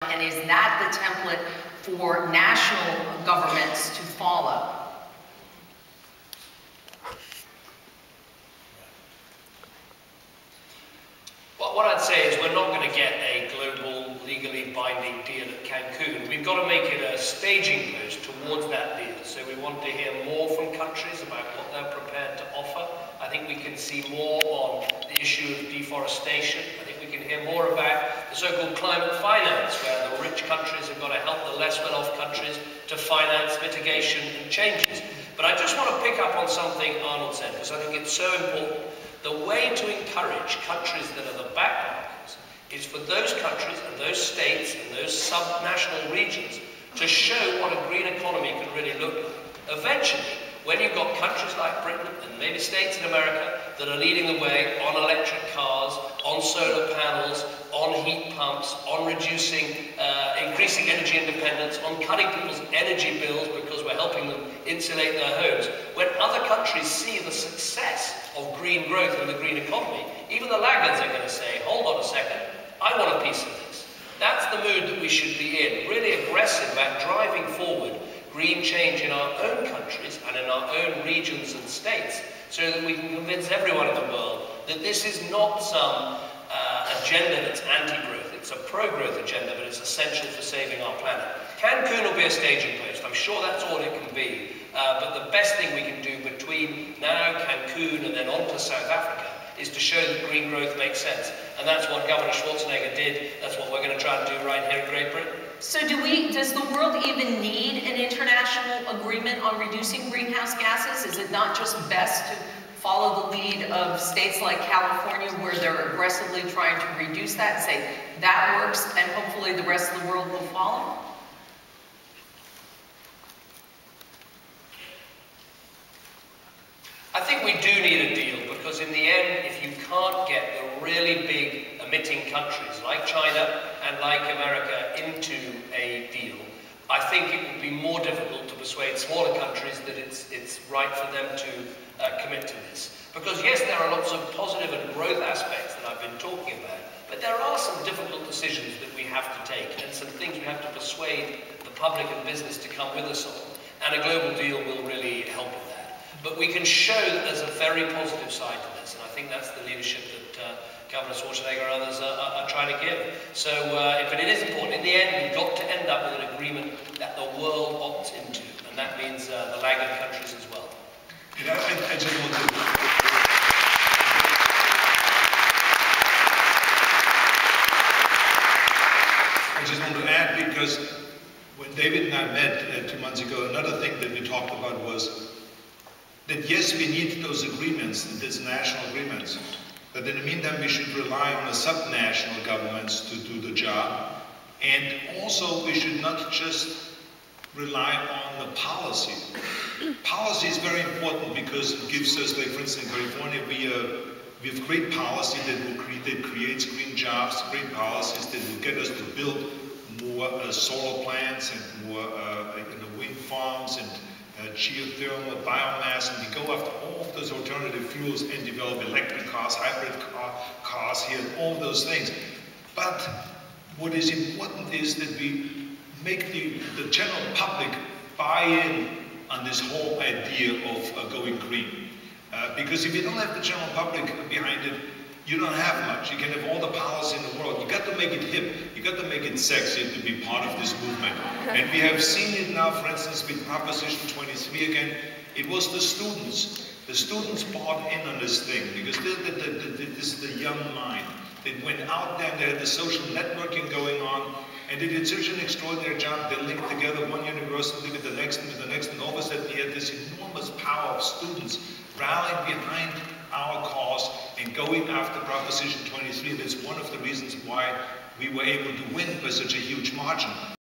And is that the template for national governments to follow? Well, what I'd say is we're not going to get a global, legally binding deal at Cancun. We've got to make it a staging post towards that deal. So we want to hear more from countries about what they're prepared to offer. I think we can see more on the issue of deforestation. I think we can hear more about the so-called climate finance, where the rich countries have got to help the less well-off countries to finance mitigation and changes. But I just want to pick up on something Arnold said, because I think it's so important. The way to encourage countries that are the back markets is for those countries and those states and those sub-national regions to show what a green economy can really look like. Eventually, when you've got countries like Britain and maybe states in America that are leading the way on electric cars, on solar panels, on heat pumps, on reducing, increasing energy independence, on cutting people's energy bills because we're helping them insulate their homes. When other countries see the success of green growth and the green economy, even the laggards are going to say, hold on a second, I want a piece of this. That's the mood that we should be in, really aggressive about driving forward green change in our own countries and in our own regions and states, so that we can convince everyone in the world that this is not some agenda that's anti-growth. It's a pro-growth agenda, but it's essential for saving our planet. Cancun will be a staging post. I'm sure that's all it can be. But the best thing we can do between now, Cancun, and then on to South Africa is to show that green growth makes sense. And that's what Governor Schwarzenegger did. That's what we're going to try and do right here in Great Britain. So does the world even need an international agreement on reducing greenhouse gases? Is it not just best to follow the lead of states like California, where they're aggressively trying to reduce that and say that works and hopefully the rest of the world will follow? I think we do need a deal, because in the end, if you can't get the really big emitting countries like China and like America into a deal, I think it would be more difficult to persuade smaller countries that it's right for them to commit to this. Because yes, there are lots of positive and growth aspects that I've been talking about, but there are some difficult decisions that we have to take and some things we have to persuade the public and business to come with us on, and a global deal will really help with that. But we can show that there's a very positive side to this, and I think that's the leadership that Governor Schwarzenegger and others are trying to give. So, but it is important. In the end, we've got to end up with an agreement that the world opts into, and that means the laggard countries as well. You know, I just want to... I just want to add, because when David and I met 2 months ago, another thing that we talked about was that yes, we need those agreements, these national agreements, but in the meantime we should rely on the subnational governments to do the job, and also we should not just rely on the policy. Policy is very important because it gives us, like for instance in California, we have great policy that creates green jobs, great policies that will get us to build more solar plants and more wind farms and geothermal, biomass, and we go after all of those alternative fuels and develop electric cars, hybrid cars here, and all of those things. But what is important is that we make the general public buy in on this whole idea of going green. Because if you don't have the general public behind it, you don't have much. You can have all the policy in the world. You got to make it hip. You got to make it sexy to be part of this movement. And we have seen it now, for instance, with Proposition 23 again. It was the students. The students bought in on this thing because this is the young mind. They went out there and they had the social networking going on, and they did such an extraordinary job. They linked together one university with the next and with the next, and all of a sudden you had this enormous power of students rallying behind our cause and going after Proposition 23. And it's one of the reasons why we were able to win by such a huge margin.